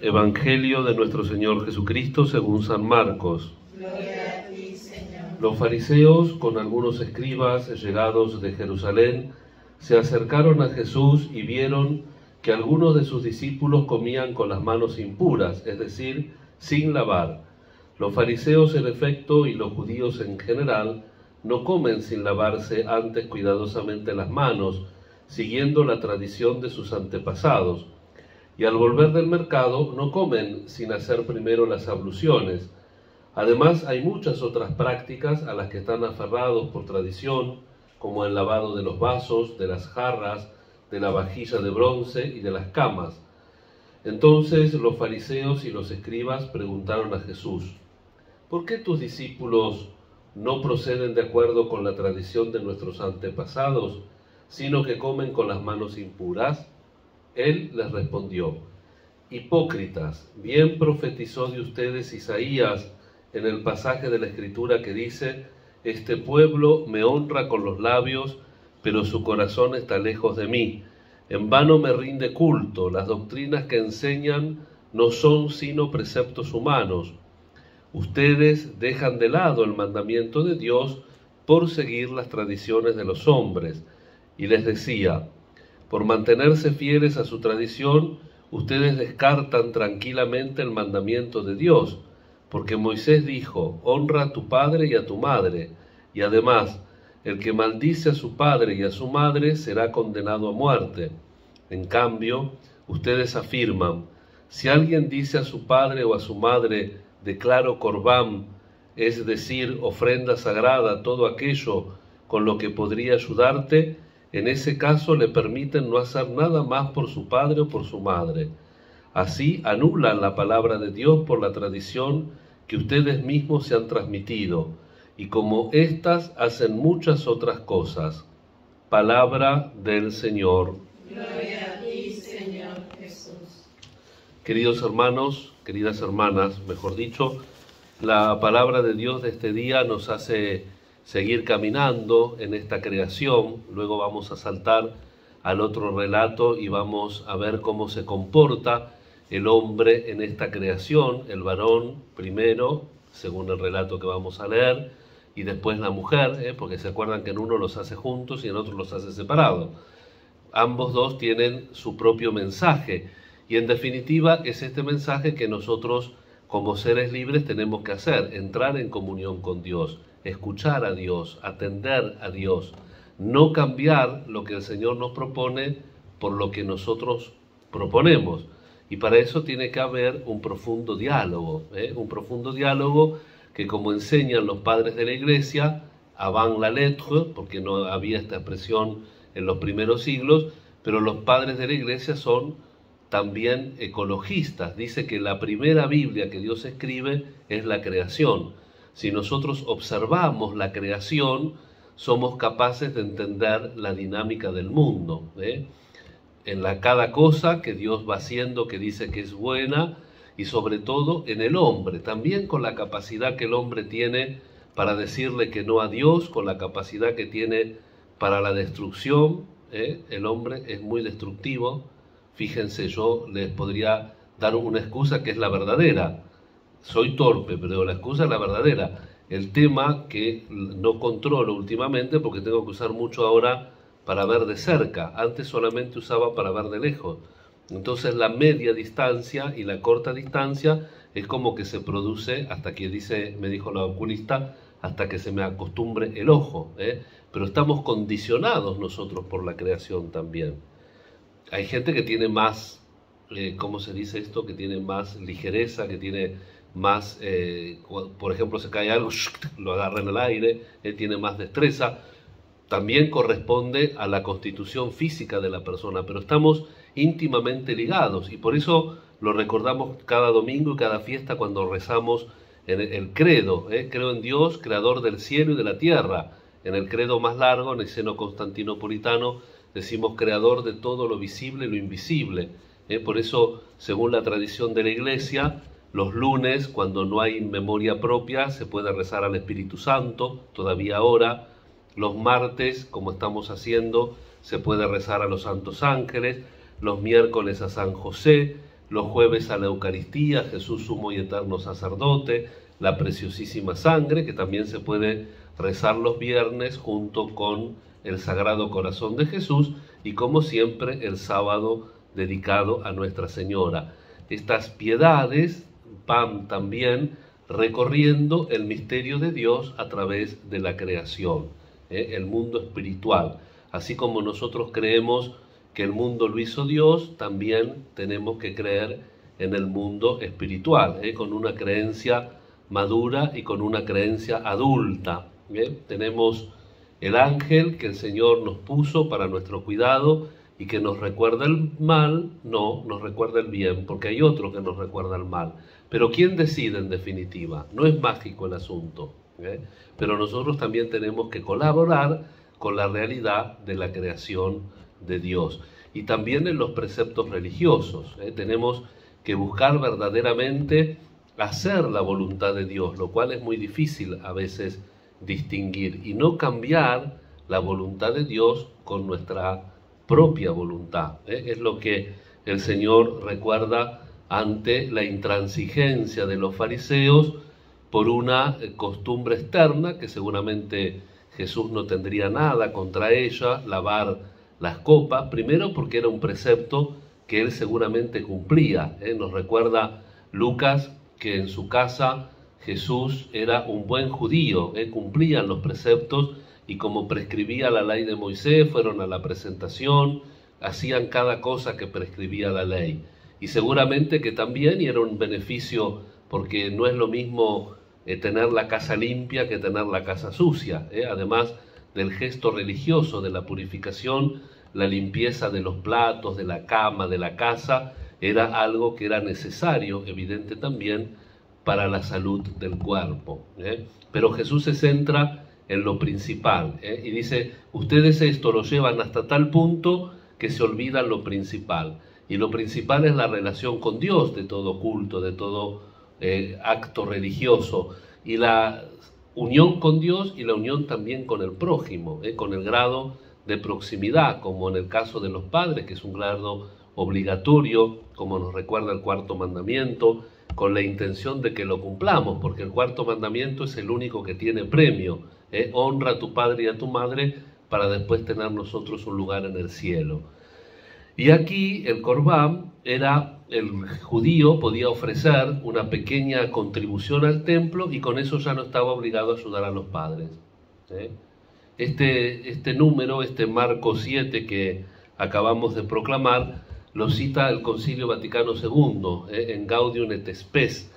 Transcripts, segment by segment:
Evangelio de nuestro Señor Jesucristo según San Marcos. Gloria a ti, Señor. Los fariseos, con algunos escribas llegados de Jerusalén, se acercaron a Jesús y vieron que algunos de sus discípulos comían con las manos impuras, es decir, sin lavar. Los fariseos, en efecto, y los judíos en general, no comen sin lavarse antes cuidadosamente las manos, siguiendo la tradición de sus antepasados. Y al volver del mercado no comen sin hacer primero las abluciones. Además, hay muchas otras prácticas a las que están aferrados por tradición, como el lavado de los vasos, de las jarras, de la vajilla de bronce y de las camas. Entonces los fariseos y los escribas preguntaron a Jesús: ¿por qué tus discípulos no proceden de acuerdo con la tradición de nuestros antepasados, sino que comen con las manos impuras? Él les respondió: hipócritas, bien profetizó de ustedes Isaías en el pasaje de la Escritura que dice: este pueblo me honra con los labios, pero su corazón está lejos de mí. En vano me rinde culto, las doctrinas que enseñan no son sino preceptos humanos. Ustedes dejan de lado el mandamiento de Dios por seguir las tradiciones de los hombres. Y les decía: por mantenerse fieles a su tradición, ustedes descartan tranquilamente el mandamiento de Dios, porque Moisés dijo: honra a tu padre y a tu madre, y además, el que maldice a su padre y a su madre será condenado a muerte. En cambio, ustedes afirman: si alguien dice a su padre o a su madre, declaro corbán, es decir, ofrenda sagrada, todo aquello con lo que podría ayudarte, en ese caso le permiten no hacer nada más por su padre o por su madre. Así anulan la palabra de Dios por la tradición que ustedes mismos se han transmitido, y como éstas hacen muchas otras cosas. Palabra del Señor. Gloria a ti, Señor Jesús. Queridos hermanos, queridas hermanas, mejor dicho, la palabra de Dios de este día nos hace seguir caminando en esta creación. Luego vamos a saltar al otro relato y vamos a ver cómo se comporta el hombre en esta creación, el varón primero, según el relato que vamos a leer, y después la mujer, porque se acuerdan que en uno los hace juntos y en otro los hace separados. Ambos dos tienen su propio mensaje, y en definitiva es este mensaje que nosotros como seres libres tenemos que hacer: entrar en comunión con Dios, escuchar a Dios, atender a Dios, no cambiar lo que el Señor nos propone por lo que nosotros proponemos. Y para eso tiene que haber un profundo diálogo que, como enseñan los padres de la Iglesia, avant la lettre, porque no había esta expresión en los primeros siglos, pero los padres de la Iglesia son también ecologistas. Dice que la primera Biblia que Dios escribe es la creación. Si nosotros observamos la creación, somos capaces de entender la dinámica del mundo, en cada cosa que Dios va haciendo, que dice que es buena, y sobre todo en el hombre, también con la capacidad que el hombre tiene para decirle que no a Dios, con la capacidad que tiene para la destrucción. El hombre es muy destructivo. Fíjense, yo les podría dar una excusa que es la verdadera. Soy torpe, pero la excusa es la verdadera. El tema que no controlo últimamente, porque tengo que usar mucho ahora para ver de cerca. Antes solamente usaba para ver de lejos. Entonces la media distancia y la corta distancia es como que se produce hasta que me dijo la oculista, hasta que se me acostumbre el ojo. Pero estamos condicionados nosotros por la creación también. Hay gente que tiene más, ¿cómo se dice esto? Que tiene más ligereza, que tiene más, por ejemplo, se cae algo, lo agarra en el aire, tiene más destreza. También corresponde a la constitución física de la persona, pero estamos íntimamente ligados, y por eso lo recordamos cada domingo y cada fiesta cuando rezamos en el credo. Creo en Dios, creador del cielo y de la tierra. En el credo más largo, en el seno constantinopolitano, decimos creador de todo lo visible y lo invisible. Por eso, según la tradición de la Iglesia, los lunes, cuando no hay memoria propia, se puede rezar al Espíritu Santo, todavía ahora. Los martes, como estamos haciendo, se puede rezar a los santos ángeles. Los miércoles a San José. los jueves a la Eucaristía, Jesús sumo y eterno sacerdote, la preciosísima sangre, que también se puede rezar los viernes junto con el Sagrado Corazón de Jesús, y como siempre el sábado dedicado a Nuestra Señora. Estas piedades van también recorriendo el misterio de Dios a través de la creación, el mundo espiritual. Así como nosotros creemos que el mundo lo hizo Dios, también tenemos que creer en el mundo espiritual, con una creencia madura y con una creencia adulta. Tenemos el ángel que el Señor nos puso para nuestro cuidado y que nos recuerda el mal, no, nos recuerda el bien, porque hay otro que nos recuerda el mal. Pero ¿quién decide en definitiva? No es mágico el asunto, pero nosotros también tenemos que colaborar con la realidad de la creación de Dios. Y también en los preceptos religiosos, tenemos que buscar verdaderamente hacer la voluntad de Dios, lo cual es muy difícil a veces distinguir, y no cambiar la voluntad de Dios con nuestra propia voluntad. Es lo que el Señor recuerda ante la intransigencia de los fariseos por una costumbre externa, que seguramente Jesús no tendría nada contra ella, lavar las copas, primero porque era un precepto que él seguramente cumplía. Nos recuerda Lucas que en su casa Jesús era un buen judío, cumplían los preceptos, y como prescribía la ley de Moisés, fueron a la presentación, hacían cada cosa que prescribía la ley. Y seguramente que también, y era un beneficio, porque no es lo mismo tener la casa limpia que tener la casa sucia. Además del gesto religioso de la purificación, la limpieza de los platos, de la cama, de la casa, era algo que era necesario, evidente también, para la salud del cuerpo. Pero Jesús se centra en lo principal, y dice, ustedes esto lo llevan hasta tal punto que se olvidan lo principal. Y lo principal es la relación con Dios, de todo culto, de todo acto religioso, y la unión con Dios y la unión también con el prójimo, con el grado de proximidad, como en el caso de los padres, que es un grado obligatorio, como nos recuerda el cuarto mandamiento, con la intención de que lo cumplamos, porque el cuarto mandamiento es el único que tiene premio. Honra a tu padre y a tu madre para después tener nosotros un lugar en el cielo. Y aquí el Corbán era, el judío podía ofrecer una pequeña contribución al templo y con eso ya no estaba obligado a ayudar a los padres. Este número, este Marco 7 que acabamos de proclamar, lo cita el Concilio Vaticano II, en Gaudium et Spes,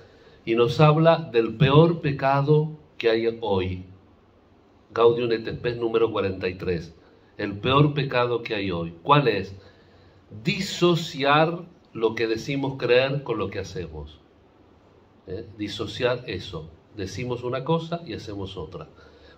y nos habla del peor pecado que hay hoy. Gaudium et Spes número 43. El peor pecado que hay hoy. ¿Cuál es? Disociar lo que decimos creer con lo que hacemos. Disociar eso. Decimos una cosa y hacemos otra.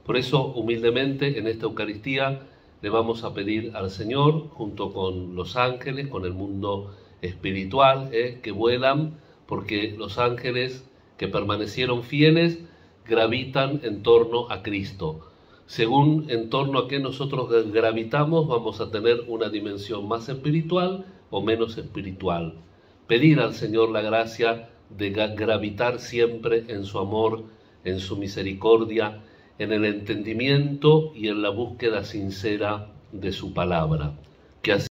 Por eso, humildemente, en esta Eucaristía le vamos a pedir al Señor, junto con los ángeles, con el mundo espiritual, que vuelan, porque los ángeles que permanecieron fieles gravitan en torno a Cristo. Según en torno a que nosotros gravitamos, vamos a tener una dimensión más espiritual o menos espiritual. Pedir al Señor la gracia de gravitar siempre en su amor, en su misericordia, en el entendimiento y en la búsqueda sincera de su palabra. Que así